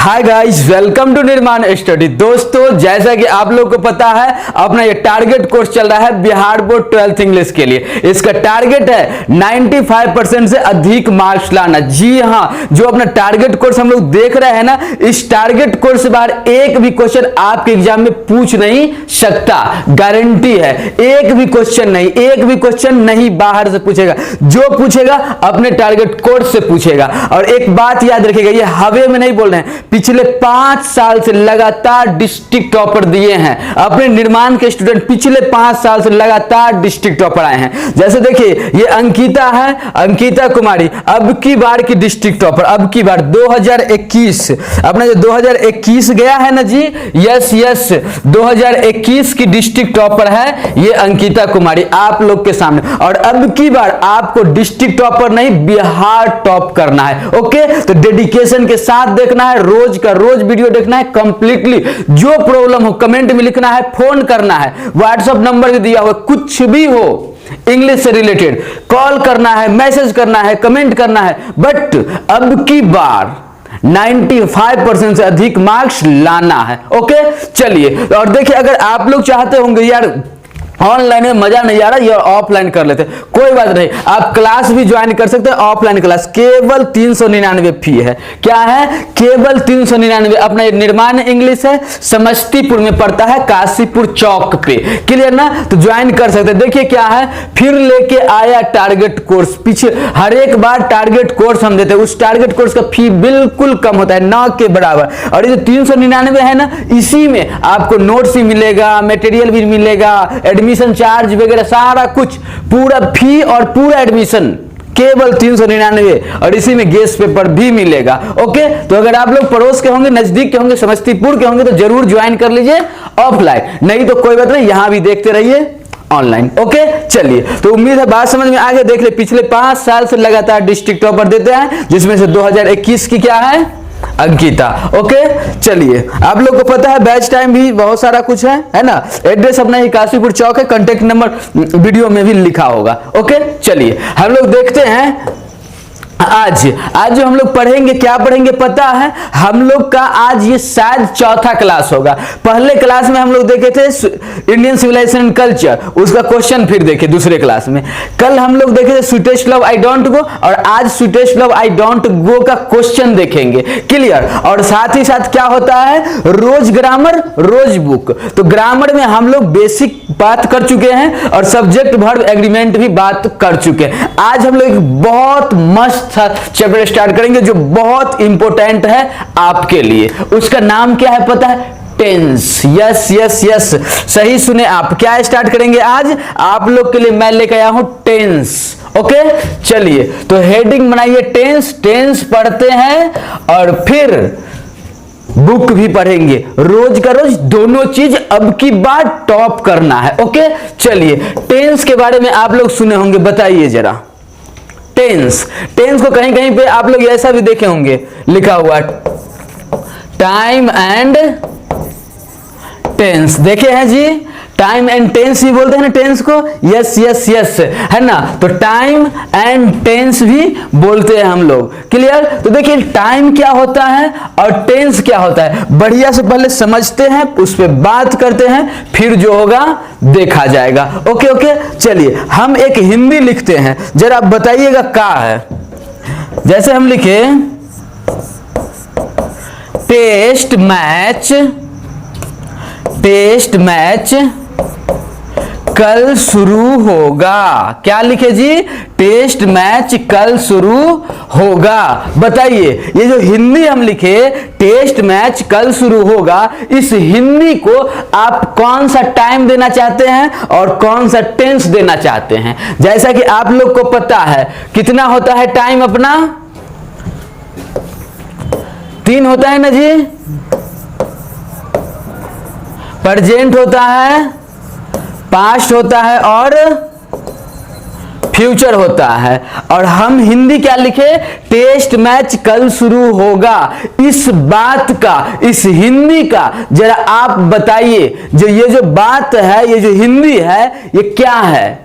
Hi guys, welcome to निर्माण study. दोस्तों, जैसा कि आप लोग को पता है, अपना ये टारगेट कोर्स चल रहा है बिहार बोर्ड 12th इंग्लिश के लिए। इसका टारगेट है 95% से अधिक मार्क्स लाना। जी हाँ, जो अपना टारगेट कोर्स हम लोग देख रहे हैं ना, इस टारगेट कोर्स से बाहर एक भी क्वेश्चन आपके एग्जाम में पूछ नहीं सकता। गारंटी है, एक भी क्वेश्चन नहीं बाहर से पूछेगा। जो पूछेगा अपने टारगेट कोर्स से पूछेगा। और एक बात याद रखिएगा, ये हवे में नहीं बोल रहे हैं, पिछले 5 साल से लगातार डिस्ट्रिक्ट टॉपर दिए हैं। अपने निर्माण के स्टूडेंट पिछले 5 साल से लगातार डिस्ट्रिक्ट टॉपर आए हैं। जैसे देखिए, ये अंकिता है, अंकिता कुमारी अब की बार की डिस्ट्रिक्ट टॉपर। अब की बार 2021 अपना जो 2021 गया है ना जी, यस 2021 की डिस्ट्रिक्ट टॉपर है ये अंकिता कुमारी आप लोग के सामने। और अब की बार आपको डिस्ट्रिक्ट टॉपर नहीं, बिहार टॉप करना है। ओके, तो डेडिकेशन के साथ देखना है, रोज का रोज वीडियो देखना है कंप्लीटली। जो प्रॉब्लम हो कमेंट में लिखना है, फोन करना है, व्हाट्सएप नंबर भी दिया हुआ, कुछ भी हो इंग्लिश से रिलेटेड कॉल करना है, मैसेज करना है, कमेंट करना है। बट अब की बार 95% से अधिक मार्क्स लाना है। ओके, चलिए। और देखिए, अगर आप लोग चाहते होंगे यार ऑनलाइन में मजा नहीं आ रहा, ये ऑफलाइन कर लेते, कोई बात नहीं, आप क्लास भी ज्वाइन कर सकते हैं। ऑफलाइन क्लास केवल 399 फी है। क्या है? केवल 399। अपना निर्माण इंग्लिश है, समस्तीपुर में पड़ता है, काशीपुर चौक पे। क्लियर ना? तो ज्वाइन कर सकते हैं। देखिए क्या है, फिर लेके आया टारगेट कोर्स। पीछे हर एक बार टारगेट कोर्स हम देते हैं, उस टारगेट कोर्स का फी बिल्कुल कम होता है, ना के बराबर। और ये जो 399 है ना, इसी में आपको नोट्स भी मिलेगा, मटेरियल भी मिलेगा, एडमिशन चार्ज वगैरह सारा कुछ, पूरा फी और पूरा एडमिशन केवल 399। और इसी में गेस्ट पेपर भी मिलेगा। ओके, तो अगर आप लोग पड़ोस के होंगे, नजदीक के होंगे, समस्तीपुर के होंगे, तो जरूर ज्वाइन कर लीजिए ऑफलाइन। नहीं तो कोई बात नहीं, यहां भी देखते रहिए ऑनलाइन। ओके, चलिए। तो उम्मीद है बात समझ में आ गया। देख ले, पिछले 5 साल से लगातार डिस्ट्रिक्ट टॉपर देते हैं, जिसमें से 2021 की क्या है, अंकिता। ओके, चलिए। आप लोग को पता है बैच टाइम भी बहुत सारा कुछ है ना। एड्रेस अपना ही काशीपुर चौक है, कांटेक्ट नंबर वीडियो में भी लिखा होगा। ओके, चलिए हम लोग देखते हैं आज जो हम लोग पढ़ेंगे, क्या पढ़ेंगे पता है? हम लोग का आज ये शायद चौथा क्लास होगा। पहले क्लास में हम लोग देखे थे इंडियन सिविलाइजेशन एंड कल्चर, उसका क्वेश्चन फिर देखे दूसरे क्लास में। कल हम लोग देखे थे स्वीटेस्ट लव आई डोंट गो, और आज sweetest love I don't go का क्वेश्चन देखेंगे। क्लियर? और साथ ही साथ क्या होता है, रोज ग्रामर रोज बुक। तो ग्रामर में हम लोग बेसिक बात कर चुके हैं और सब्जेक्ट वर्ब एग्रीमेंट भी बात कर चुके हैं। आज हम लोग एक बहुत मस्त चैप्टर स्टार्ट करेंगे जो बहुत इंपॉर्टेंट है आपके लिए। उसका नाम क्या है पता है? टेंस। यस, सही सुने आप। क्या स्टार्ट करेंगे आज आप लोग के लिए? मैं लेकर आया हूं टेंस। ओके, चलिए। तो हेडिंग बनाइए टेंस। टेंस पढ़ते हैं और फिर बुक भी पढ़ेंगे। रोज का रोज दोनों चीज अब की बार टॉप करना है। ओके, चलिए। टेंस के बारे में आप लोग सुने होंगे, बताइए जरा। टेंस को कहीं कहीं पे आप लोग ऐसा भी देखे होंगे, लिखा हुआ टाइम एंड टेंस। देखे हैं जी? टाइम एंड टेंस भी बोलते हैं ना टेंस को। यस है ना। तो टाइम एंड टेंस भी बोलते हैं हम लोग। क्लियर? तो देखिए, टाइम क्या होता है और टेंस क्या होता है, बढ़िया से पहले समझते हैं, उस पर बात करते हैं, फिर जो होगा देखा जाएगा। ओके, चलिए। हम एक हिंदी लिखते हैं, जरा आप बताइएगा क्या है। जैसे हम लिखे टेस्ट मैच कल शुरू होगा। क्या लिखे जी? टेस्ट मैच कल शुरू होगा। बताइए, ये जो हिंदी हम लिखे टेस्ट मैच कल शुरू होगा, इस हिंदी को आप कौन सा टाइम देना चाहते हैं और कौन सा टेंस देना चाहते हैं? जैसा कि आप लोग को पता है कितना होता है टाइम अपना, 3 होता है ना जी। प्रेजेंट होता है, पास्ट होता है और फ्यूचर होता है। और हम हिंदी क्या लिखे? टेस्ट मैच कल शुरू होगा। इस बात का, इस हिंदी का जरा आप बताइए, जो ये जो बात है, ये जो हिंदी है, ये क्या है?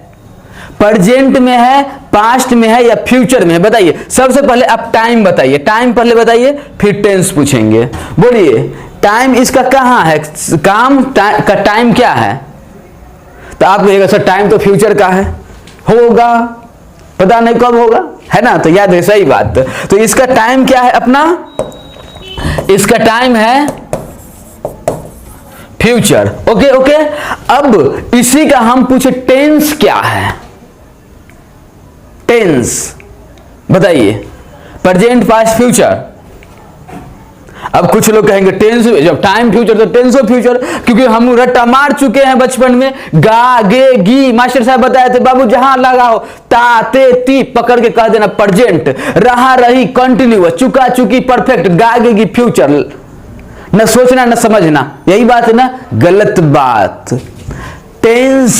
प्रेजेंट में है, पास्ट में है या फ्यूचर में है? बताइए। सबसे पहले आप टाइम बताइए, टाइम पहले बताइए, फिर टेंस पूछेंगे। बोलिए टाइम इसका कहाँ है, काम का टाइम क्या है? तो आप कहिएगा सर टाइम तो फ्यूचर का है, होगा पता नहीं कब होगा, है ना? तो याद है, सही बात। तो इसका टाइम क्या है अपना? इसका टाइम है फ्यूचर। Okay okay. अब इसी का हम पूछे टेंस क्या है? टेंस बताइए, प्रेजेंट, पास्ट, फ्यूचर। अब कुछ लोग कहेंगे टेंस, जब टाइम फ्यूचर तो टेंस ऑफ फ्यूचर, क्योंकि हम रट्टा मार चुके हैं बचपन में। गा गे गी मास्टर साहब बताए थे, बाबू जहां लगा हो ता ते ती पकड़ के कह देना प्रेजेंट, रहा रही कंटिन्यूअस, चुका चुकी परफेक्ट, गा गे गी फ्यूचर। न सोचना न समझना, यही बात है ना? गलत बात। टेंस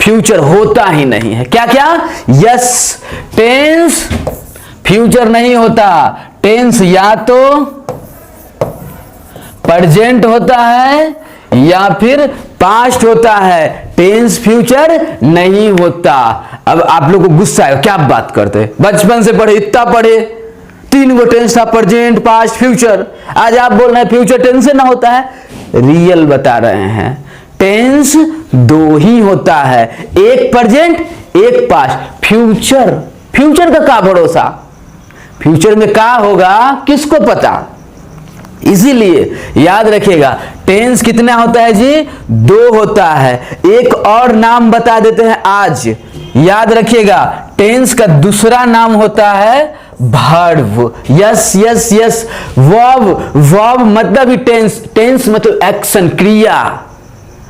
फ्यूचर होता ही नहीं है। क्या क्या? यस, टेंस फ्यूचर नहीं होता। टेंस या तो प्रेजेंट होता है या फिर पास्ट होता है, टेंस फ्यूचर नहीं होता। अब आप लोग को गुस्सा है, क्या बात करते? बचपन से पढ़े, इतना पढ़े, 3 गो टेंस था, प्रेजेंट, पास्ट, फ्यूचर। आज आप बोल रहे हैं फ्यूचर टेंस से ना होता है। रियल बता रहे हैं, टेंस 2 ही होता है, एक प्रेजेंट एक पास्ट। फ्यूचर, फ्यूचर का क्या भरोसा? फ्यूचर में क्या होगा किसको पता? इसीलिए याद रखिएगा, टेंस कितना होता है जी? 2 होता है। एक और नाम बता देते हैं आज, याद रखिएगा, टेंस का दूसरा नाम होता है verb. Yes yes yes, verb. Verb मतलब ही टेंस। टेंस मतलब एक्शन, क्रिया,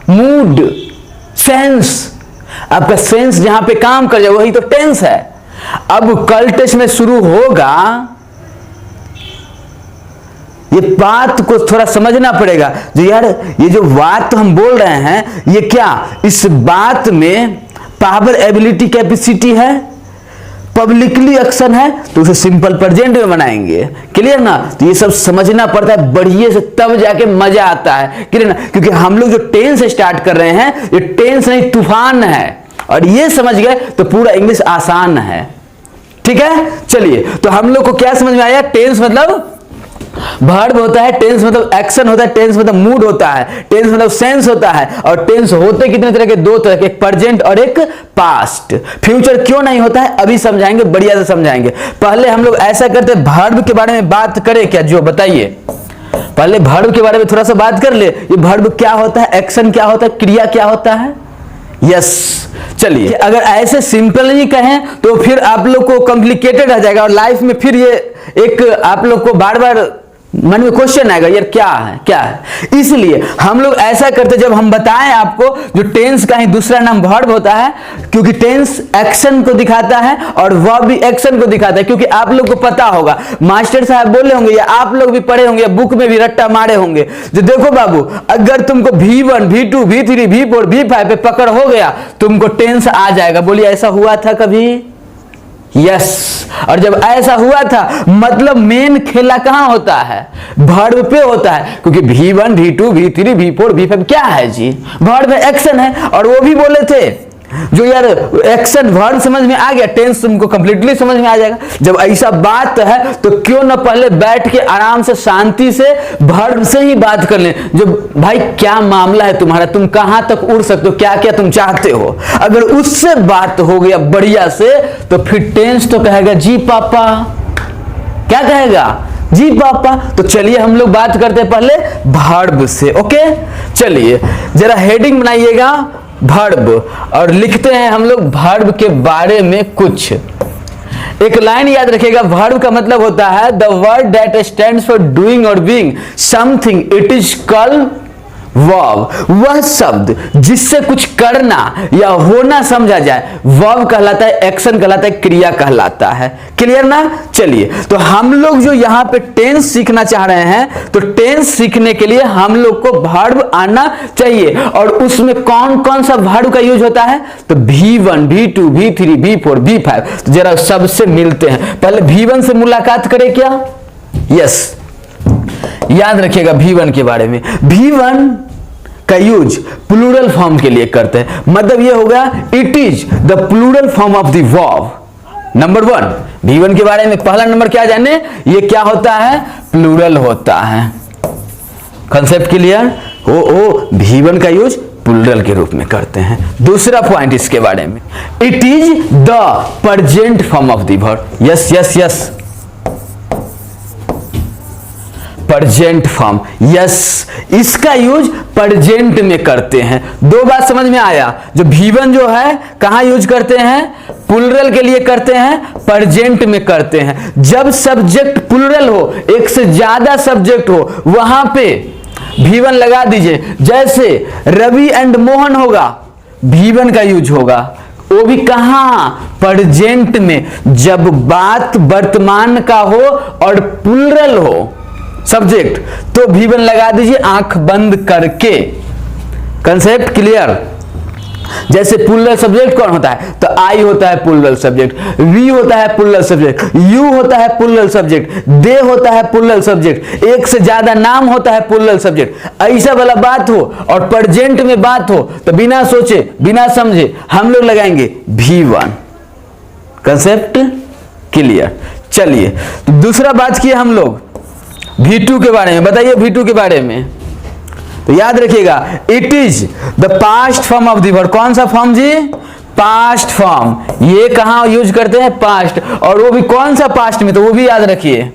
मूड, सेंस। आपका सेंस जहां पे काम कर जाए वही तो टेंस है। अब कल टेंस में शुरू होगा, ये बात को थोड़ा समझना पड़ेगा। जो यार ये जो बात हम बोल रहे हैं, ये क्या इस बात में पावर, एबिलिटी, कैपेसिटी है, पब्लिकली एक्शन है, तो उसे सिंपल प्रेजेंट में बनाएंगे। क्लियर ना? तो ये सब समझना पड़ता है बढ़िया से, तब जाके मजा आता है। क्लियर ना? क्योंकि हम लोग जो टेंस स्टार्ट कर रहे हैं, ये टेंस नहीं तूफान है, और ये समझ गए तो पूरा इंग्लिश आसान है। ठीक है, चलिए। तो हम लोग को क्या समझ में आया? टेंस मतलब वर्ब होता है, टेंस मतलब एक्शन होता है, टेंस मतलब मूड होता है, टेंस मतलब सेंस होता है। और टेंस होते कितने तरह के? 2 तरह के, एक प्रेजेंट और एक पास्ट। फ्यूचर क्यों नहीं होता है अभी समझाएंगे, बढ़िया से समझाएंगे। पहले हम लोग ऐसा करते हैं, वर्ब के बारे में बात करें क्या? जो बताइए, पहले वर्ब के बारे में थोड़ा सा बात कर ले। ये वर्ब क्या होता है, एक्शन क्या होता है, क्रिया क्या होता है? यस, चलिए। अगर ऐसे सिंपल ही कहें तो फिर आप लोग को कॉम्प्लिकेटेड रह जाएगा, और लाइफ में फिर ये एक आप लोग को बार बार मन में क्वेश्चन आएगा, यार क्या है क्या है। इसलिए हम लोग ऐसा करते, जब हम बताएं आपको, जो टेंस का ही दूसरा नाम वर्ब होता है, क्योंकि टेंस एक्शन को दिखाता है और वर्ब भी एक्शन को दिखाता है। क्योंकि आप लोग को पता होगा, मास्टर साहब बोले होंगे या आप लोग भी पढ़े होंगे या बुक में भी रट्टा मारे होंगे, जो देखो बाबू, अगर तुमको V1 V2 V3 V4 V5 पे पकड़ हो गया, तुमको टेंस आ जाएगा। बोलिए ऐसा हुआ था कभी? यस। और जब ऐसा हुआ था, मतलब मेन खेला कहां होता है? वर्ब पे होता है। क्योंकि V1 V2 V3 V4 V5 क्या है जी? वर्ब है, एक्शन है। और वो भी बोले थे, जो यार एक्शन वर्ब समझ में आ गया, टेंस तुमको कंप्लीटली समझ में आ जाएगा। जब ऐसा बात है तो क्यों ना पहले बैठ के आराम से शांति से वर्ब से ही बात कर लें। जो भाई क्या मामला है तुम्हारा, तुम कहां तक उड़ सकते हो, क्या क्या तुम चाहते हो, अगर उससे बात हो गया बढ़िया से, तो फिर टेंस तो कहेगा जी पापा। क्या कहेगा? जी पापा। तो चलिए हम लोग बात करते हैं पहले वर्ब से। ओके, चलिए जरा हेडिंग बनाइएगा वर्ब, और लिखते हैं हम लोग वर्ब के बारे में कुछ। एक लाइन याद रखिएगा, वर्ब का मतलब होता है the word that stands for doing और being something, it is called verb. वह शब्द जिससे कुछ करना या होना समझा जाए, वर्ब कहलाता है, एक्शन कहलाता है, क्रिया कहलाता है। क्लियर ना? चलिए, तो हम लोग जो यहाँ पे टेंस सीखना चाह रहे हैं, तो टेंस सीखने के लिए हम लोग को वर्ब आना चाहिए। और उसमें कौन कौन सा वर्ब का यूज होता है? तो V1 V2 V3 V4 V5। तो जरा सबसे मिलते हैं, पहले V1 से मुलाकात करें क्या? यस, याद रखिएगा V1 के बारे में। V1 का यूज प्लूरल फॉर्म के लिए करते हैं। मतलब ये होगा it is the plural form of the verb. Number 1 V1 के बारे में पहला नंबर क्या जाने, ये क्या होता है, प्लूरल होता है। Concept clear? ओ V1 का यूज प्लूरल के रूप में करते हैं। दूसरा पॉइंट इसके बारे में, it is the present form of the verb. Yes yes yes, present form, yes, इसका यूज प्रेजेंट में करते हैं। दो बात समझ में आया, जो V1 जो है कहां यूज करते हैं, प्लूरल के लिए करते हैं, प्रेजेंट में करते हैं। जब सब्जेक्ट प्लूरल हो, एक से ज्यादा सब्जेक्ट हो, वहां पे V1 लगा दीजिए। जैसे रवि एंड मोहन होगा, V1 का यूज होगा, वो भी कहां, प्रेजेंट में, जब बात वर्तमान का हो और प्लूरल हो सब्जेक्ट, तो V1 लगा दीजिए आंख बंद करके। Concept clear? जैसे प्लूरल सब्जेक्ट कौन होता है, तो आई होता है प्लूरल सब्जेक्ट, वी होता है प्लूरल सब्जेक्ट, यू होता है प्लूरल सब्जेक्ट, दे होता है प्लूरल सब्जेक्ट, एक से ज्यादा नाम होता है प्लूरल सब्जेक्ट। ऐसा वाला बात हो और प्रेजेंट में बात हो, तो बिना सोचे बिना समझे हम लोग लगाएंगे V1। Concept clear? चलिए दूसरा बात किया हम लोग V2 के बारे में। बताइए V2 के बारे में, तो याद रखिएगा it is the past form of the verb. कौन सा फॉर्म जी, पास्ट फॉर्म। ये कहां यूज करते हैं, पास्ट, और वो भी कौन सा पास्ट में, तो वो भी याद रखिए,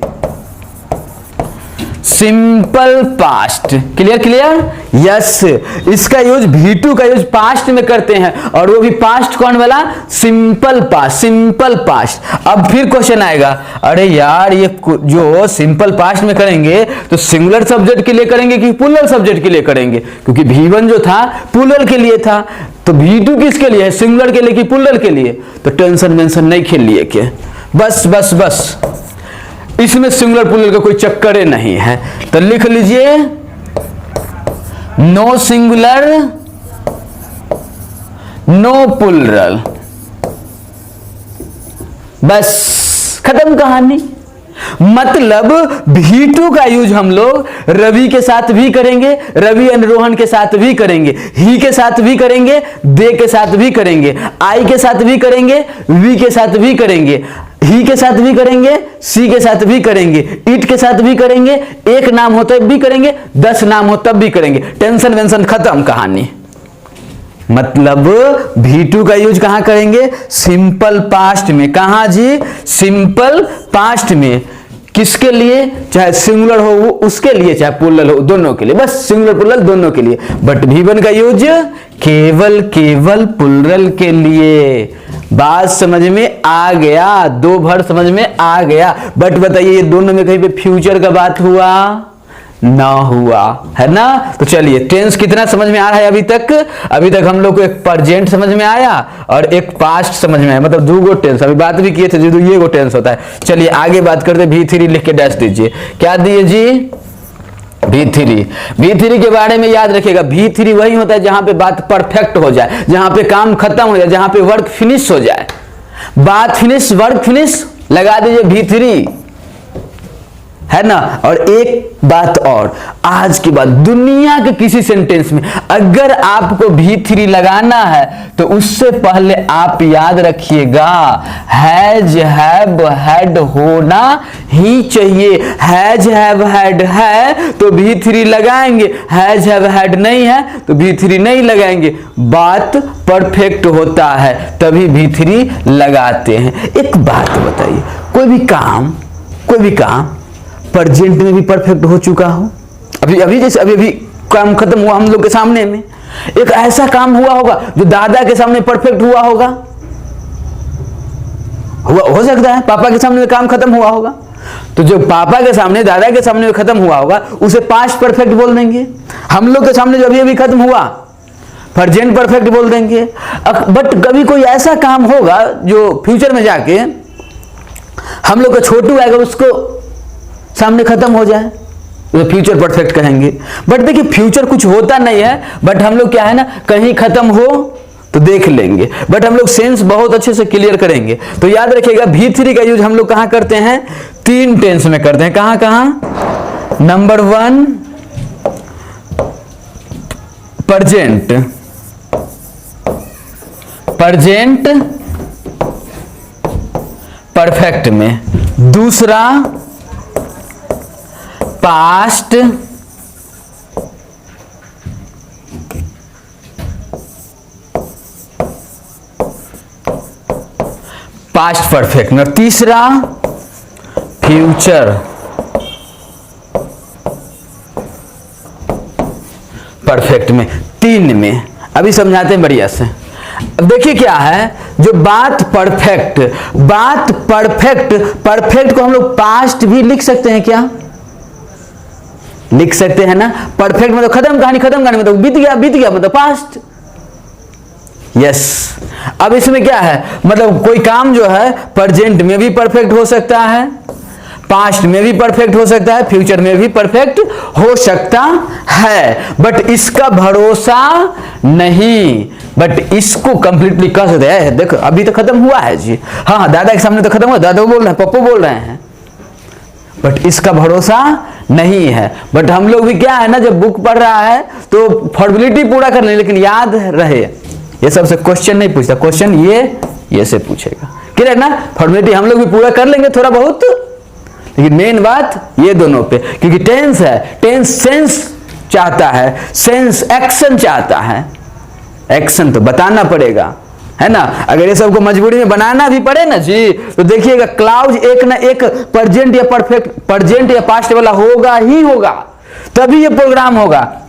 simple past. Clear clear? Yes, इसका यूज V2 का यूज पास्ट में करते हैं, और वो भी पास्ट कौन वाला, सिंपल पास्ट, सिंपल पास्ट। अब फिर क्वेश्चन आएगा, अरे यार ये जो सिंपल पास्ट में करेंगे तो सिंगुलर सब्जेक्ट के लिए करेंगे कि प्लूरल सब्जेक्ट के लिए करेंगे, क्योंकि V1 जो था प्लूरल के लिए था, तो V2 किसके लिए है, सिंगुलर के लिए कि प्लूरल के लिए? तो टेंशन वेंशन नहीं खेल लिए के, बस बस बस, इसमें सिंगुलर प्लूरल का कोई चक्कर नहीं है। तो लिख लीजिए नो सिंगुलर नो प्लूरल, बस खत्म कहानी। मतलब V2 का यूज हम लोग रवि के साथ भी करेंगे, रवि एंड रोहन के साथ भी करेंगे, ही के साथ भी करेंगे, दे के साथ भी करेंगे, आई के साथ भी करेंगे, वी के साथ भी करेंगे, ही के साथ भी करेंगे, सी के साथ भी करेंगे, इट के साथ भी करेंगे, एक नाम हो तब भी करेंगे, 10 नाम हो तब भी करेंगे। टेंशन वेंशन खत्म कहानी। मतलब V2 का यूज कहां करेंगे, सिंपल पास्ट में। कहां जी, सिंपल पास्ट में। किसके लिए, चाहे सिंगुलर हो वो उसके लिए, चाहे प्लूरल हो दोनों के लिए, बस सिंगुलर प्लूरल दोनों के लिए। बट V1 का यूज केवल प्लूरल के लिए। बात समझ में आ गया, दो भर समझ में आ गया। बट बताइए ये दोनों में कहीं पे फ्यूचर का बात हुआ ना हुआ, है ना? तो चलिए टेंस कितना समझ में आ रहा है अभी तक? अभी तक हम लोग को एक प्रेजेंट समझ में आया और एक पास्ट समझ में आया, मतलब 2 गो टेंस। अभी बात भी किए थे जो ये गो टेंस होता है। चलिए आगे बात करते, V3 लिख के डैश दीजिए। क्या दिए जी, V3 के बारे में याद रखिएगा। V3 वही होता है जहां पे बात परफेक्ट हो जाए, जहां पे काम खत्म हो जाए, जहां पे वर्क फिनिश हो जाए। बात फिनिश, वर्क फिनिश, लगा दीजिए V3, है ना? और एक बात और, आज के बाद दुनिया के किसी सेंटेंस में अगर आपको V3 लगाना है तो उससे पहले आप याद रखिएगा हैज हैव हैड होना ही चाहिए। हैज हैव हैड है तो V3 लगाएंगे, हैज हैव हैड नहीं है तो V3 नहीं लगाएंगे। बात परफेक्ट होता है तभी V3 लगाते हैं। एक बात बताइए, कोई भी काम प्रेजेंट में भी परफेक्ट हो चुका हो, अभी जैसे अभी काम खत्म हुआ हम लोग के सामने में, एक ऐसा काम हुआ होगा जो दादा के सामने परफेक्ट हुआ होगा, हो सकता है पापा के सामने में काम खत्म हुआ होगा, तो जो पापा के सामने दादा के सामने में खत्म हुआ होगा उसे पास्ट परफेक्ट बोल देंगे। हम लोग के सामने जो अभी खत्म हुआ प्रेजेंट परफेक्ट बोल देंगे। बट कभी कोई ऐसा काम होगा जो फ्यूचर में जाके हम लोग का छोटू आएगा, उसको सामने खत्म हो जाए तो फ्यूचर परफेक्ट कहेंगे। बट देखिए फ्यूचर कुछ होता नहीं है, बट हम लोग क्या है ना, कहीं खत्म हो तो देख लेंगे, बट हम लोग सेंस बहुत अच्छे से क्लियर करेंगे। तो याद रखिएगा V3 का यूज हम लोग कहां करते हैं, 3 टेंस में करते हैं। कहां? नंबर 1 प्रेजेंट परफेक्ट में, दूसरा पास्ट परफेक्ट में, तीसरा फ्यूचर परफेक्ट में। 3 में अभी समझाते हैं बढ़िया से। अब देखिए क्या है, जो बात परफेक्ट को हम लोग पास्ट भी लिख सकते हैं क्या? लिख सकते हैं ना। परफेक्ट मतलब खत्म कहानी मतलब बीत गया मतलब पास्ट। यस। अब इसमें क्या है, मतलब कोई काम जो है प्रेजेंट में भी परफेक्ट हो सकता है, पास्ट में भी परफेक्ट हो सकता है, फ्यूचर में भी परफेक्ट हो सकता है, बट इसका भरोसा नहीं। बट इसको कंप्लीटली कह सकते हैं, देखो अभी तो खत्म हुआ है जी, हाँ दादा के सामने तो खत्म हुआ, दादा बोल रहे हैं, पप्पू बोल रहे हैं, बट इसका भरोसा नहीं है। बट हम लोग भी क्या है ना, जब बुक पढ़ रहा है तो फॉर्मेलिटी पूरा कर ले, लेकिन याद रहे ये सबसे क्वेश्चन नहीं पूछता, क्वेश्चन ये से पूछेगा। क्लियर ना। फॉर्मेलिटी हम लोग भी पूरा कर लेंगे थोड़ा बहुत, लेकिन मेन बात ये दोनों पे, क्योंकि टेंस है, टेंस सेंस चाहता है, सेंस एक्शन चाहता है, एक्शन तो बताना पड़ेगा, है ना। अगर ये सबको मजबूरी में बनाना भी पड़े ना जी, तो देखिएगा क्लाउज एक ना एक प्रेजेंट या परफेक्ट, प्रेजेंट या पास्ट वाला होगा ही होगा, तभी ये प्रोग्राम होगा।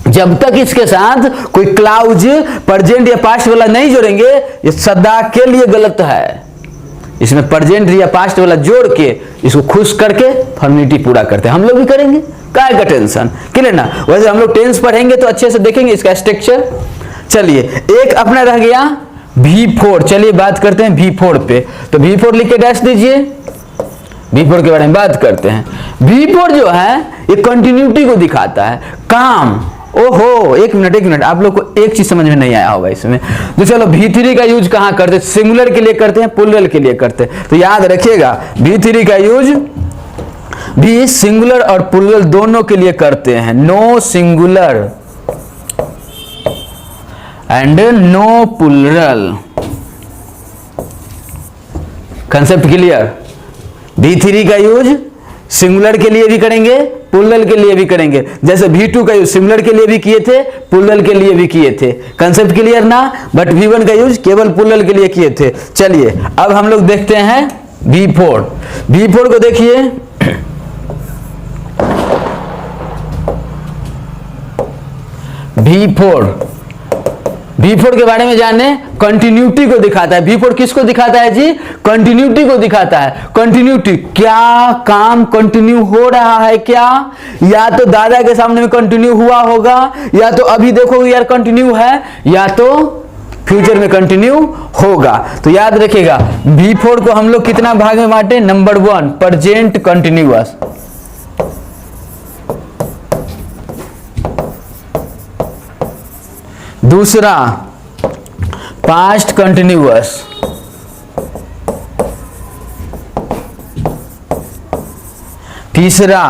जब तक इसके साथ कोई क्लाउज प्रेजेंट या पास्ट वाला नहीं जोड़ेंगे, ये सदा के लिए गलत है। इसमें प्रेजेंट या पास्ट वाला जोड़ के इसको खुश करके फॉर्मेलिटी पूरा करते हैं। हम लोग भी करेंगे, काय का टेंशन। क्लियर ना। वैसे हम लोग टेंस पढ़ेंगे तो अच्छे से देखेंगे इसका स्ट्रक्चर। चलिए एक अपना रह गया V4। चलिए बात करते हैं V4 पे। तो V4 लिख के डैश दीजिए, V4 के बारे में बात करते हैं। V4 जो है ये कंटिन्यूटी को दिखाता है, काम। ओहो एक मिनट, आप लोग को एक चीज समझ में नहीं आया होगा इसमें। तो चलो V3 का यूज कहां करते हैं? सिंगुलर के लिए करते हैं, प्लूरल के लिए करते हैं। तो याद रखिएगा V3 का यूज भी सिंगुलर और प्लूरल दोनों के लिए करते हैं। No singular and no plural. Concept clear. V3 का यूज सिंगुलर के लिए भी करेंगे, प्लूरल के लिए भी करेंगे। जैसे V2 का यूज सिंगुलर के लिए भी किए थे, प्लूरल के लिए भी किए थे। कंसेप्ट क्लियर ना। बट V1 का यूज केवल प्लूरल के लिए किए थे। चलिए अब हम लोग देखते हैं V4। V4 को देखिए, V4 के बारे में जाने, कंटिन्यूटी को दिखाता है। V4 किसको दिखाता है जी? कंटिन्यूटी को दिखाता है। कंटिन्यूटी, क्या काम कंटिन्यू हो रहा है क्या? या तो दादा के सामने में कंटिन्यू हुआ होगा, या तो अभी देखोगे यार कंटिन्यू है, या तो फ्यूचर में कंटिन्यू होगा। तो याद रखिएगा V4 को हम लोग कितना भाग में बांटे? नंबर 1 प्रेजेंट कंटिन्यूअस, दूसरा पास्ट कंटिन्यूअस, तीसरा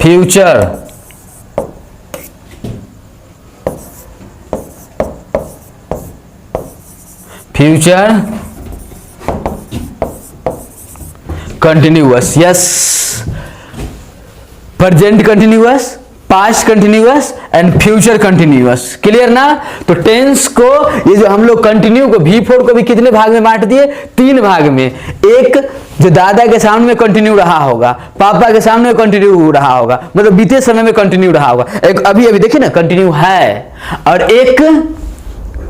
future, continuous. Yes, present continuous, past continuous and future continuous. Clear ना। तो टेंस को, ये जो हम लोग कंटिन्यू को V4 को भी कितने भाग में बांट दिए? 3 भाग में। एक जो दादा के सामने में कंटिन्यू रहा होगा, पापा के सामने कंटिन्यू रहा होगा, मतलब बीते समय में कंटिन्यू रहा होगा। एक अभी देखिए ना कंटिन्यू है, और एक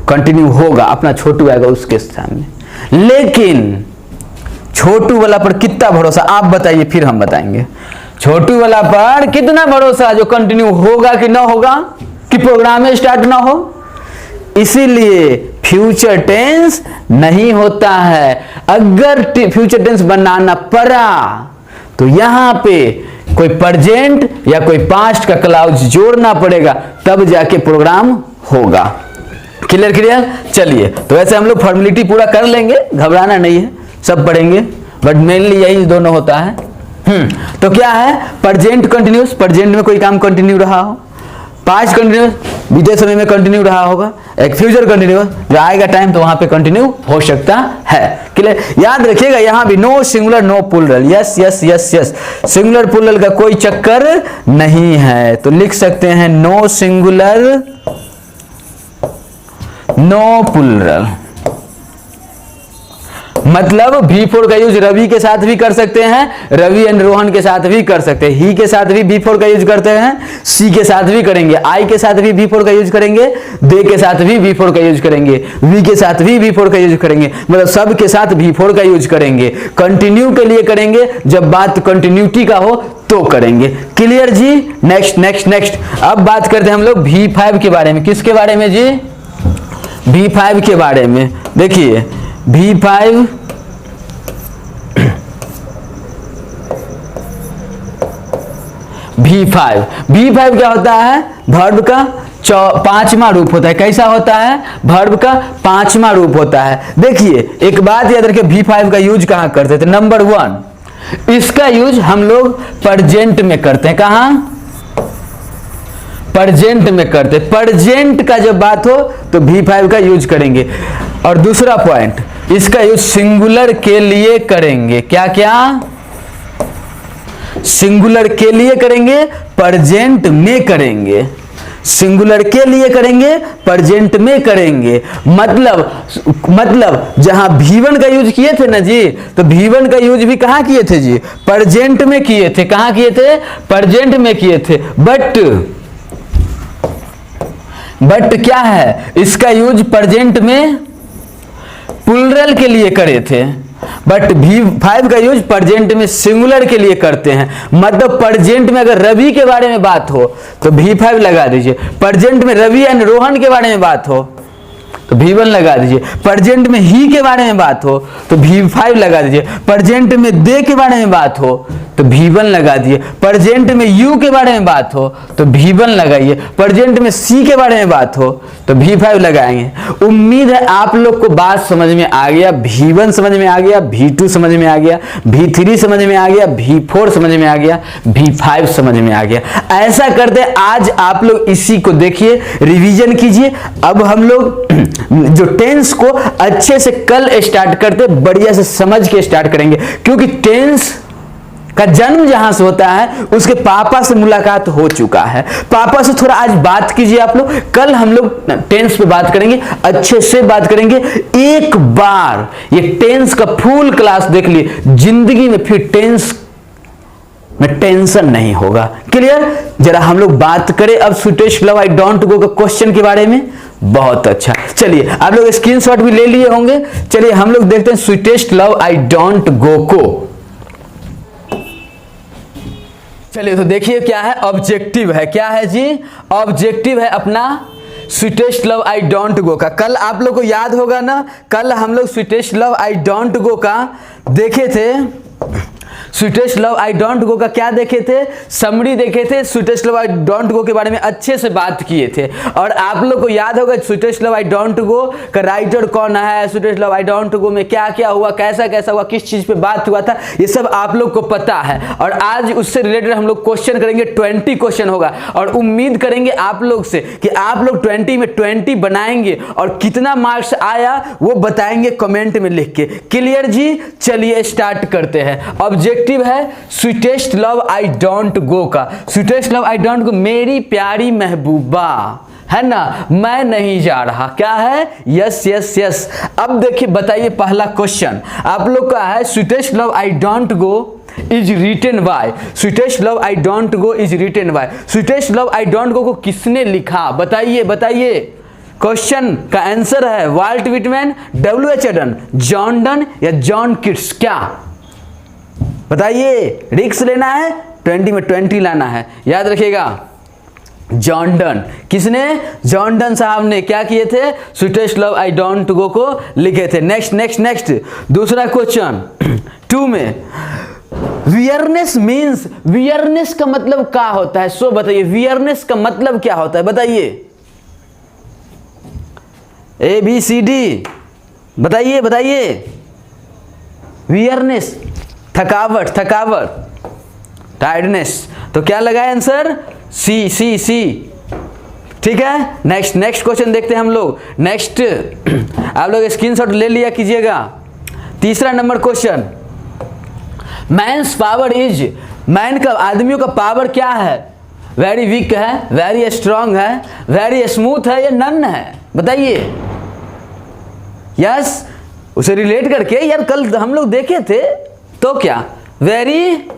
कंटिन्यू होगा, अपना छोटू आएगा उसके सामने। लेकिन छोटू वाला पर कितना भरोसा, आप बताइए, फिर हम बताएंगे। छोटू वाला पर कितना भरोसा जो कंटिन्यू होगा कि ना होगा, कि प्रोग्राम में स्टार्ट ना हो? इसीलिए फ्यूचर टेंस नहीं होता है। अगर फ्यूचर टेंस बनाना पड़ा तो यहां पे कोई प्रेजेंट या कोई पास्ट का क्लाउज जोड़ना पड़ेगा, तब जाके प्रोग्राम होगा। क्लियर। चलिए, तो वैसे हम लोग फॉर्मेलिटी पूरा कर लेंगे, घबराना नहीं है, सब पढ़ेंगे, बट मेनली यही दोनों होता है। तो क्या है? प्रेजेंट कंटिन्यूअस, प्रेजेंट में कोई काम कंटिन्यू रहा हो, पास्ट कंटिन्यूस बीते समय में कंटिन्यू रहा होगा, एक फ्यूचर कंटिन्यूस जो आएगा टाइम तो वहां पे कंटिन्यू हो सकता है। क्लियर? याद रखिएगा यहां भी no singular no plural, yes yes yes yes, singular plural का कोई चक्कर नहीं है। तो लिख सकते हैं नो सिंगुलर नो प्लूरल, मतलब V4 का यूज रवि के साथ भी कर सकते हैं, रवि एंड रोहन के साथ भी कर सकते हैं, ही के साथ भी V4 का यूज करते हैं, सी के साथ भी करेंगे, आई के साथ भी V4 का यूज करेंगे, दे के साथ भी V4 का यूज करेंगे, वी के साथ भी V4 का यूज करेंगे, मतलब सब के साथ V4 का यूज करेंगे। कंटिन्यू के लिए करेंगे जब बात कंटिन्यूटी का हो तो करेंगे। क्लियर जी? Next next next. अब बात करते हैं हम लोग V5 के बारे में। किसके बारे में जी? V5 के बारे में। देखिए V5 V5 क्या होता है? वर्ब का पांचवा रूप होता है। कैसा होता है? वर्ब का पांचवा रूप होता है। देखिए एक बात याद रखिए, V5 का यूज कहां करते थे? नंबर 1 इसका यूज हम लोग प्रेजेंट में करते हैं। कहां? प्रेजेंट में करते। प्रेजेंट का जब बात हो तो V5 का यूज करेंगे। और दूसरा पॉइंट, इसका यूज सिंगुलर के लिए करेंगे। क्या क्या? सिंगुलर के लिए करेंगे, प्रेजेंट में करेंगे। सिंगुलर के लिए करेंगे, प्रेजेंट में करेंगे। मतलब जहां V1 का यूज किए थे ना जी, तो V1 का यूज भी कहां किए थे जी? प्रेजेंट में किए थे। कहां किए थे? प्रेजेंट में किए थे। बट क्या है? इसका यूज प्रेजेंट में प्लूरल के लिए करे थे, बट V5 का यूज प्रेजेंट में सिंगुलर के लिए करते हैं। मतलब प्रेजेंट में अगर रवि के बारे में बात हो तो V5 लगा दीजिए, प्रेजेंट में रवि एंड रोहन के बारे में बात हो तो V1 लगा दीजिए, प्रेजेंट में ही के बारे में बात हो तो V5 लगा दीजिए, प्रेजेंट में दे के बारे में बात हो तो V1 लगा दिए, प्रेजेंट में यू के बारे में बात हो तो V1 लगाइए, प्रेजेंट में सी के बारे में बात हो तो V5 लगाएंगे। उम्मीद है आप लोग को बात समझ में आ गया। V1 समझ में आ गया, V2 समझ में आ गया, V3 समझ में आ गया, V4 समझ में आ गया, V5 समझ में आ गया। ऐसा करते आज आप लोग इसी को देखिए, रिवीजन कीजिए। अब हम लोग जो टेंस को अच्छे से कल स्टार्ट करते, बढ़िया से समझ के स्टार्ट करेंगे, क्योंकि टेंस का जन्म जहां से होता है उसके पापा से मुलाकात हो चुका है। पापा से थोड़ा आज बात कीजिए आप लोग। कल हम लोग टेंस पे बात करेंगे, अच्छे से बात करेंगे। एक बार ये टेंस का फुल क्लास देख लिए, जिंदगी में फिर टेंस में टेंशन नहीं होगा। क्लियर? जरा हम लोग बात करें अब sweetest love I don't go का क्वेश्चन के बारे में। बहुत अच्छा, चलिए आप लोग स्क्रीनशॉट भी ले लिए होंगे। चलिए हम लोग देखते हैं sweetest love I don't go को। चलिए तो देखिए क्या है, ऑब्जेक्टिव है। क्या है जी? ऑब्जेक्टिव है अपना sweetest love I don't go का। कल आप लोग को याद होगा ना, कल हम लोग sweetest love I don't go का देखे थे। Sweetest love I don't go का क्या देखे थे? समरी देखे थे। स्वीटेस्ट लव आई डोंट गो के बारे में अच्छे से बात किए थे। और आप लोग को याद होगा sweetest love I don't go का राइटर कौन है, स्वीटेस्ट लव आई डोंट गो में क्या क्या हुआ, कैसा कैसा हुआ, किस चीज पे बात हुआ था, ये सब आप लोग को पता है। और आज उससे रिलेटेड हम लोग क्वेश्चन करेंगे, 20 क्वेश्चन होगा। और उम्मीद करेंगे आप लोग से कि आप लोग 20 में 20 बनाएंगे और कितना मार्क्स आया वो बताएंगे कमेंट में लिख के। क्लियर जी? चलिए स्टार्ट करते हैं। ऑब्जेक्टिव है sweetest love I don't go का। Sweetest love I don't go, मेरी प्यारी महबूबा, है ना, मैं नहीं जा रहा। क्या है? Yes yes yes. अब देखिए बताइए पहला क्वेश्चन आप लोग का है, sweetest love I don't go is written by. Sweetest love I don't go is written by. Sweetest love I don't go को किसने लिखा? बताइए बताइए। क्वेश्चन का आंसर है Walt Whitman, W.H. Auden, John Donne या जॉन किट्स। क्या बताइए? रिक्स लेना है, 20 में 20 लाना है। याद रखिएगा जॉन डन। किसने? जॉन डन साहब ने क्या किए थे? Sweetest love I don't go को लिखे थे। Next next next. दूसरा क्वेश्चन 2 में, वियरनेस मीन्स, वियरनेस का मतलब क्या होता है? सो बताइए वियरनेस का मतलब क्या होता है? बताइए, ABCD बताइए बताइए। वियरनेस थकावट, थकावट, टायर्डनेस। तो क्या लगा आंसर? सी सी सी, ठीक है, नेक्स्ट क्वेश्चन देखते हैं हम लोग। नेक्स्ट आप लोग स्क्रीनशॉट ले लिया कीजिएगा। तीसरा number question, man's power is, man का, आदमियों का पावर क्या है? वेरी वीक है, वेरी स्ट्रांग है, वेरी स्मूथ है या नन है? बताइए। यस, उसे रिलेट करके, यार कल हम लोग देखे थे तो क्या, वेरी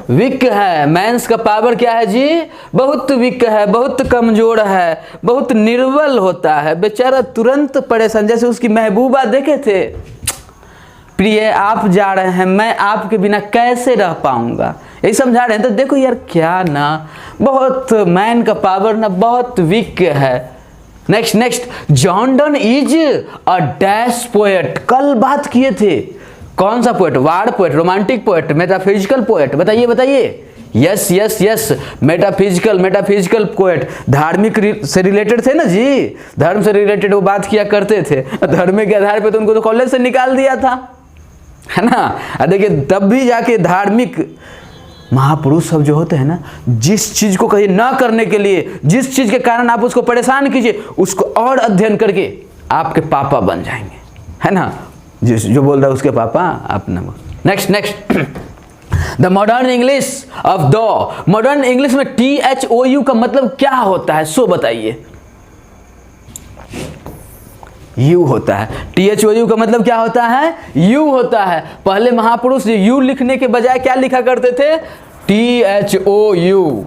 वीक है। मैंस का पावर क्या है जी? बहुत वीक है, बहुत कमजोर है, बहुत निर्बल होता है, बेचारा तुरंत परेशान। जैसे उसकी महबूबा देखे थे, प्रिय आप जा रहे हैं, मैं आपके बिना कैसे रह पाऊंगा, यही समझा रहे हैं। तो देखो यार क्या ना, बहुत मैन का पावर ना बहुत वीक है। Next, John Donne is a dash poet. कल बात किए थे, कौन सा poet? War poet, romantic poet, metaphysical poet? बताइए। Yes, metaphysical poet. धार्मिक से रिलेटेड थे ना जी, धर्म से रिलेटेड वो बात किया करते थे। धर्म के आधार पे तो उनको तो कॉलेज से निकाल दिया था, है ना। देखिए तब भी जाके धार्मिक महापुरुष सब जो होते हैं ना, जिस चीज को कहीं ना करने के लिए, जिस चीज के कारण आप उसको परेशान कीजिए, उसको और अध्ययन करके आपके पापा बन जाएंगे, है ना। जो बोल रहा है उसके पापा अपना। Next the modern English of the, modern English में THOU का मतलब क्या होता है? सो बताइए। यू होता है। THOU का मतलब क्या होता है? यू होता है। पहले महापुरुष यू लिखने के बजाय क्या लिखा करते थे? THOU,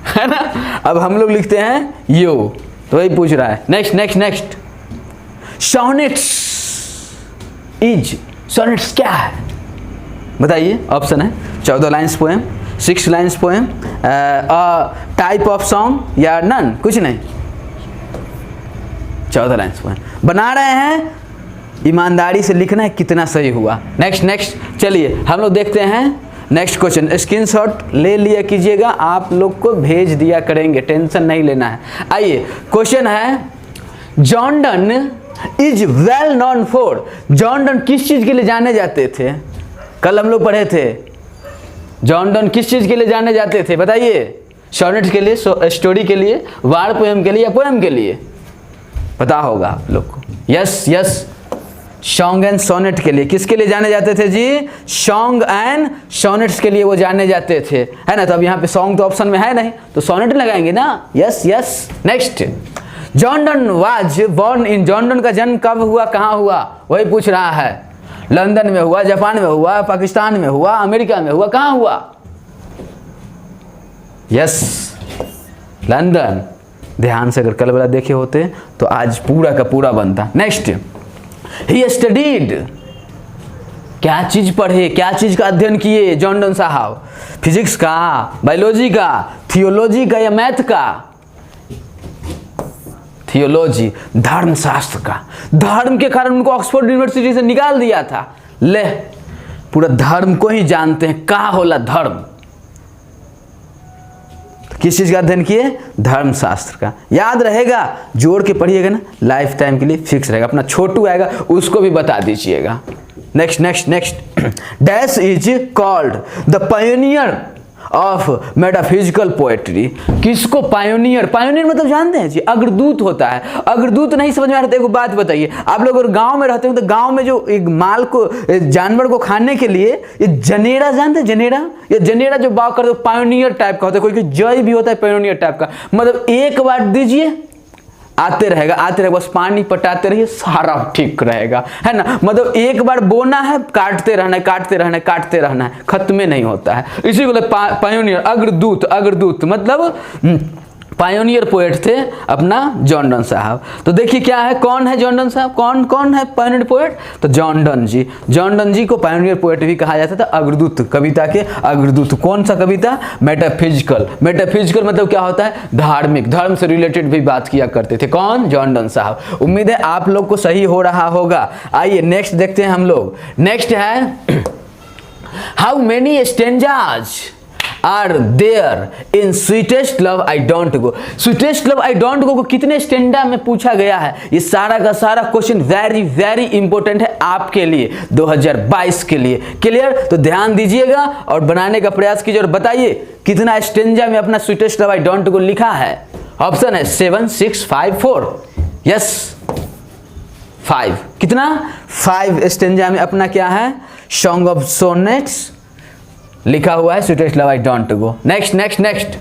है ना। अब हम लोग लिखते हैं यू, तो वही पूछ रहा है। नेक्स्ट सोनेट्स इज, सोनेट्स क्या है? बताइए। ऑप्शन है 14 lines poem, 6 lines poem, type of song या नन, कुछ नहीं। 14 लाइन्स पोएम बना रहे हैं, ईमानदारी से लिखना है कितना सही हुआ। नेक्स्ट चलिए हम लोग देखते हैं नेक्स्ट क्वेश्चन। स्क्रीनशॉट ले लिया कीजिएगा, आप लोग को भेज दिया करेंगे, टेंशन नहीं लेना है। आइए क्वेश्चन है, John Donne is well known for, John Donne किस चीज के लिए जाने जाते थे? कल हम लोग पढ़े थे, जॉन डन किस चीज के लिए जाने जाते थे? बताइए। सोनेट के लिए, स्टोरी के लिए, वार पोएम के लिए या पोएम के लिए? पता होगा आप लोग को। यस, सॉन्ग एंड सोनेट के लिए। किसके लिए जाने जाते थे जी? सॉन्ग एंड सोनेट्स के लिए वो जाने जाते थे, है ना। तो अब यहाँ पे सॉन्ग तो ऑप्शन में है नहीं, तो सोनेट लगाएंगे ना। Yes. Next, John done was born in, John Donne का जन्म कब हुआ, कहाँ हुआ? वही पूछ रहा है। लंदन में हुआ, जापान में हुआ, पाकिस्तान में हुआ, अमेरिका में हुआ, कहाँ हुआ? Yes, London. ध्यान से अगर कल वाला देखे होते तो आज पूरा का पूरा बनता। नेक्स्ट, ही स्टडीड, क्या चीज पढ़े, क्या चीज का अध्ययन किए जॉन डन साहब? फिजिक्स का, बायोलॉजी का, थियोलॉजी का या मैथ का? थियोलॉजी, धर्मशास्त्र का। धर्म के कारण उनको ऑक्सफोर्ड यूनिवर्सिटी से निकाल दिया था। ले, पूरा धर्म को ही जानते हैं, का होला धर्म। किस चीज का अध्ययन किए? धर्मशास्त्र का। याद रहेगा, जोड़ के पढ़िएगा ना, लाइफ टाइम के लिए फिक्स रहेगा। अपना छोटू आएगा उसको भी बता दीजिएगा। Next dash is called the pioneer of metaphysical poetry. किसको पायोनियर? पायोनियर मतलब जानते हैं जी, अग्रदूत होता है। अग्रदूत नहीं समझ में आ रहा था, एक बात बताइए। आप लोग अगर गांव में रहते हो तो गांव में जो एक माल को, जानवर को खाने के लिए ये जनेरा, जानते हैं जनेरा? ये जनेरा जो बाग करते हो पायोनियर टाइप का होता है, कोई जय भी होता है पायोनियर टाइप का। मतलब एक बार दीजिए, आते रहेगा, बस पानी पटाते रहिए, सारा ठीक रहेगा, है ना। मतलब एक बार बोना है, काटते रहना है, खत्म नहीं होता है। इसी को पायोनियर, अग्रदूत मतलब पायोनियर पोएट थे अपना जॉन डन साहब। तो देखिए क्या है, कौन है जॉन डन साहब, कौन है पायोनियर पोएट? तो जॉन डन जी को पायोनियर पोएट भी कहा जाता था। अग्रदूत, कविता के अग्रदूत। कौन सा कविता? मेटाफिजिकल मतलब क्या होता है? धार्मिक, धर्म से रिलेटेड भी बात किया करते थे। कौन? जॉन डन साहब। उम्मीद है आप लोग को सही हो रहा होगा। आइए नेक्स्ट देखते हैं हम लोग। नेक्स्ट है, how many stanzas are there in sweetest love I don't go. Sweetest love I don't go को कितने स्टेंडा में पूछा गया है? ये सारा का सारा क्वेश्चन वेरी इंपॉर्टेंट है आपके लिए 2022 के लिए। क्लियर? तो ध्यान दीजिएगा और बनाने का प्रयास कीजिए और बताइए कितना स्टेंजा में अपना स्वीटेस्ट लव आई डोंट गो लिखा है। ऑप्शन है 7, 6, 5, 4। यस 5। कितना? 5 स्टेंजा में अपना क्या है? सॉन्ग ऑफ सोनेट्स लिखा हुआ है, sweetest love I don't go. Next next next,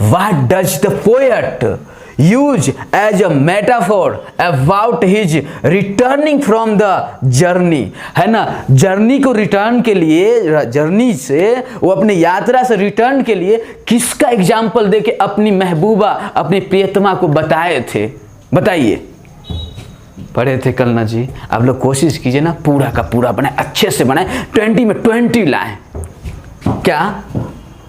what does the poet use as a metaphor about his returning from the journey? है ना, जर्नी को रिटर्न के लिए, जर्नी से वो अपने यात्रा से रिटर्न के लिए किसका एग्जाम्पल देके अपनी महबूबा, अपनी प्रियतमा को बताए थे? बताइए। पढ़े थे कल ना जी, आप लोग कोशिश कीजिए ना पूरा का पूरा बनाए, अच्छे से बनाए, 20 में 20 लाए। क्या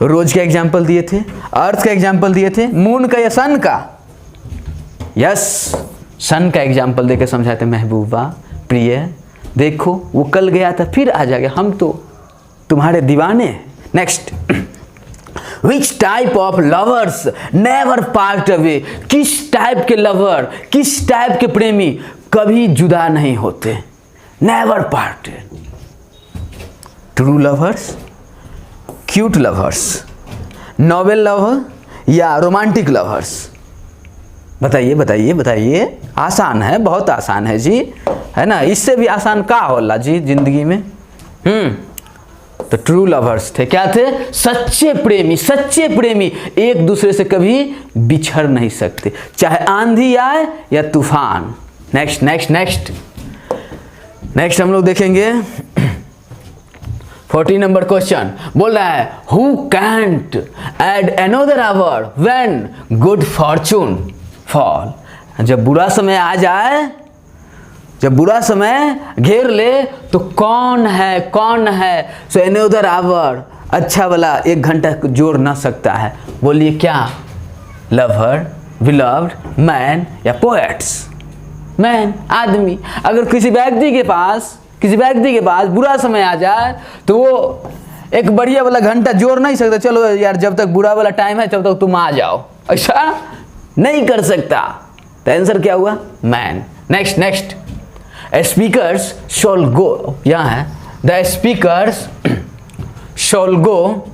रोज का एग्जाम्पल दिए थे, अर्थ का एग्जाम्पल दिए थे, मून का या सन का? यस, सन का एग्जाम्पल देकर समझाए थे महबूबा, प्रिय देखो वो कल गया था फिर आ जाएगा, हम तो तुम्हारे दीवाने। Next, which type of lovers never part away? किस टाइप के लवर, किस टाइप के प्रेमी कभी जुदा नहीं होते? Never part. True lovers, cute lovers, novel lover या रोमांटिक लवर्स? बताइए बताइए बताइए। आसान है, बहुत आसान है जी, है ना, इससे भी आसान का होला जी जिंदगी में। तो ट्रू लवर्स थे, क्या थे? सच्चे प्रेमी। सच्चे प्रेमी एक दूसरे से कभी बिछड़ नहीं सकते, चाहे आंधी आए या तूफान। नेक्स्ट नेक्स्ट नेक्स्ट नेक्स्ट हम लोग देखेंगे 40 नंबर क्वेश्चन। बोल रहा है who can't add another hour when good fortune fall? जब बुरा समय आ जाए, जब बुरा समय घेर ले तो कौन है, कौन है सो अनदर आवर, अच्छा वाला 1 घंटा जोड़ ना सकता है? बोलिए क्या? लवर, बिलव्ड, मैन या पोएट्स? मैन, आदमी। अगर किसी व्यक्ति के पास बुरा समय आ जाए तो वो एक बढ़िया वाला घंटा जोड़ नहीं सकता, चलो यार जब तक बुरा वाला टाइम है तब तक तुम आ जाओ, ऐसा नहीं कर सकता। तो आंसर क्या हुआ? Man. Next next, speakers shall go, यहाँ है द स्पीकर्स शॉल गो,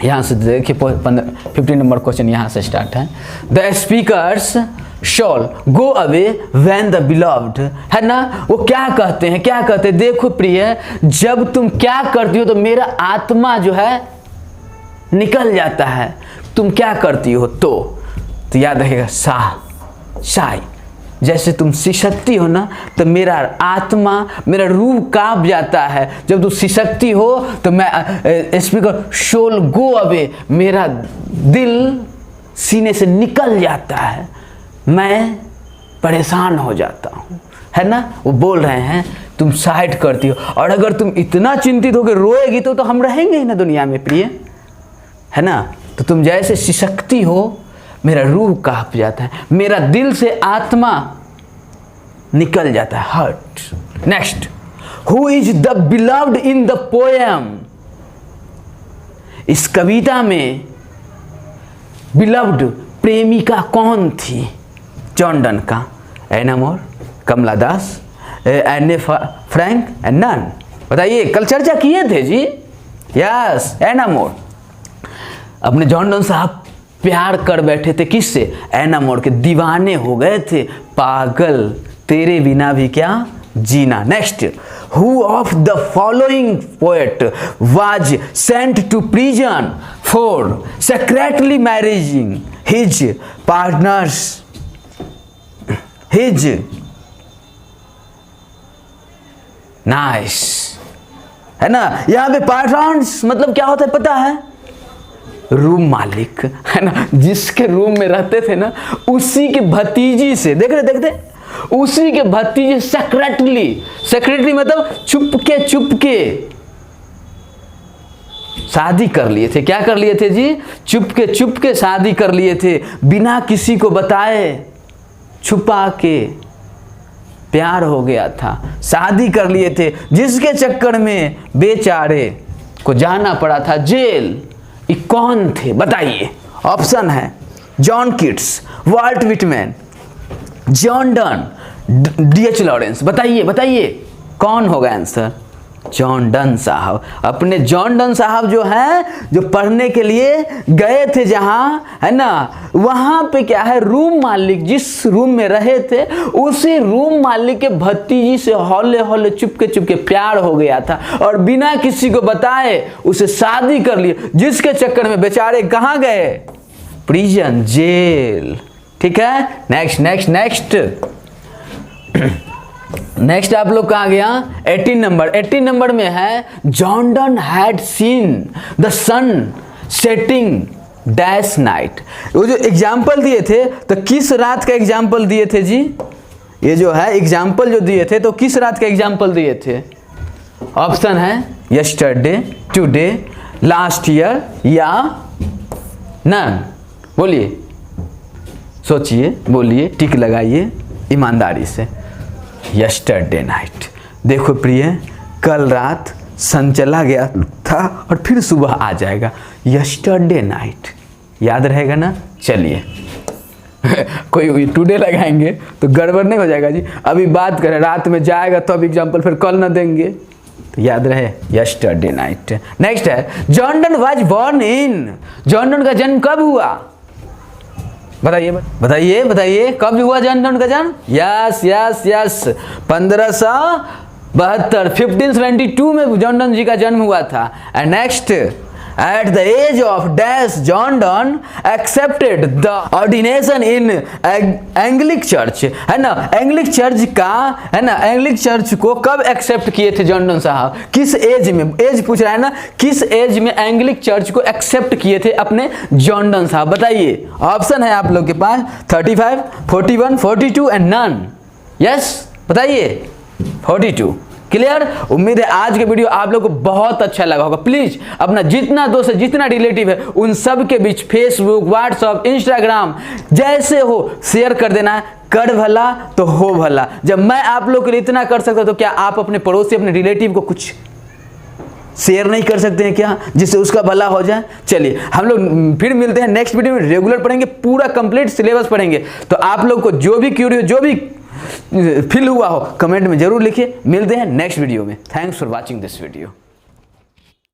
यहाँ से देखिए 15 नंबर क्वेश्चन यहाँ से स्टार्ट है। The speakers shall go away when the beloved, है ना, वो क्या कहते हैं, क्या कहते हैं? देखो प्रिय, जब तुम क्या करती हो तो मेरा आत्मा जो है निकल जाता है। तुम क्या करती हो तो याद रखेगा साई, जैसे तुम सिसकती हो ना तो मेरा आत्मा, मेरा रूह कांप जाता है। जब तुम सिसकती हो तो मैं स्पीकर शोल गो अवे, मेरा दिल सीने से निकल जाता है, मैं परेशान हो जाता हूँ, है ना। वो बोल रहे हैं तुम साइड करती हो, और अगर तुम इतना चिंतित हो कि रोएगी तो हम रहेंगे ही ना दुनिया में प्रिय, है ना। तो तुम जैसे सिसकती हो मेरा रूह कांप जाता है, मेरा दिल से आत्मा निकल जाता है, hurt. Next, who is the beloved in the poem? इस कविता में बिलव्ड प्रेमिका कौन थी? जॉन डन का, एना मोर, कमला दास, एने फ्रैंक एंड नन? बताइए, कल चर्चा किए थे जी। यस, एना मोर। अपने जॉन डन साहब प्यार कर बैठे थे, किससे? एना मोर के, दीवाने हो गए थे, पागल, तेरे बिना भी क्या जीना। Next, who of the following poet was sent to prison for secretly marrying his partners, his niece, है ना। यहाँ पे पार्टनर्स मतलब क्या होता है पता है? रूम मालिक, है ना, जिसके रूम में रहते थे ना उसी के भतीजी से, देख रहे देखते, उसी के भतीजे सेक्रेटली मतलब चुपके शादी कर लिए थे। क्या कर लिए थे जी? चुपके शादी कर लिए थे, बिना किसी को बताए, छुपा के प्यार हो गया था, शादी कर लिए थे, जिसके चक्कर में बेचारे को जाना पड़ा था जेल। ये कौन थे बताइए? ऑप्शन है John Keats, Walt Whitman, John Donne, D.H. Lawrence. बताइए बताइए कौन होगा आंसर? जॉन डन साहब। अपने जॉन डन साहब जो हैं, जो पढ़ने के लिए गए थे जहाँ, है ना, वहाँ पे क्या है, रूम मालिक जिस रूम में रहे थे उसी रूम मालिक के भतीजी से हौले हौले चुपके प्यार हो गया था और बिना किसी को बताए उसे शादी कर लिए, जिसके चक्कर में बेचारे कहाँ गए, प्रिजन, जेल। ठीक है, नेक्स्ट नेक्स्ट आप लोग कहाँ गया, 18 नंबर में है, John Donne had seen the sun setting dash night. वो जो एग्जाम्पल दिए थे तो किस रात का एग्जाम्पल दिए थे जी, ये जो है एग्जाम्पल जो दिए थे तो किस रात का एग्जाम्पल दिए थे? ऑप्शन है यस्टरडे, टुडे, लास्ट ईयर या नन। बोलिए, सोचिए, बोलिए, टिक लगाइए ईमानदारी से। Yesterday night. देखो प्रिय, कल रात सन चला गया था और फिर सुबह आ जाएगा। यस्टरडे नाइट याद रहेगा ना? चलिए कोई टुडे लगाएंगे तो गड़बड़ नहीं हो जाएगा जी। अभी बात करें, रात में जाएगा तो अब एग्जाम्पल फिर कल ना देंगे, तो याद रहे यस्टरडे नाइट। नेक्स्ट है, John done was born in. John Donne का जन्म कब हुआ? बताइए कब हुआ जॉन डन का जन्म? यस 1572 1572 में जॉन डन जी का जन्म हुआ था। And next, at the age of dash John Donne accepted the ordination in Anglic church. है ना, एंग्लिक चर्च का, है ना, एंग्लिक चर्च को कब एक्सेप्ट किए थे जॉन डन साहब? किस एज में? एज पूछ रहा है ना, किस एज में एंग्लिक चर्च को एक्सेप्ट किए थे अपने जॉन डन साहब? बताइए, ऑप्शन है आप लोग के पास 35, 41, 42 एंड नन। यस, बताइए 42। क्लियर? उम्मीद है आज के वीडियो आप लोग को बहुत अच्छा लगा होगा। प्लीज अपना जितना दोस्त है, जितना रिलेटिव है, उन सब के बीच फेसबुक, व्हाट्सएप, इंस्टाग्राम जैसे हो शेयर कर देना है। कर भला तो हो भला। जब मैं आप लोग के लिए इतना कर सकता तो क्या आप अपने पड़ोसी, अपने रिलेटिव को कुछ शेयर नहीं कर सकते हैं क्या, जिससे उसका भला हो जाए? चलिए हम लोग फिर मिलते हैं नेक्स्ट वीडियो में। रेगुलर पढ़ेंगे, पूरा कंप्लीट सिलेबस पढ़ेंगे। तो आप लोग को जो भी क्यूरियस, जो भी फील हुआ हो कमेंट में जरूर लिखिए। मिलते हैं नेक्स्ट वीडियो में। Thanks for watching this video.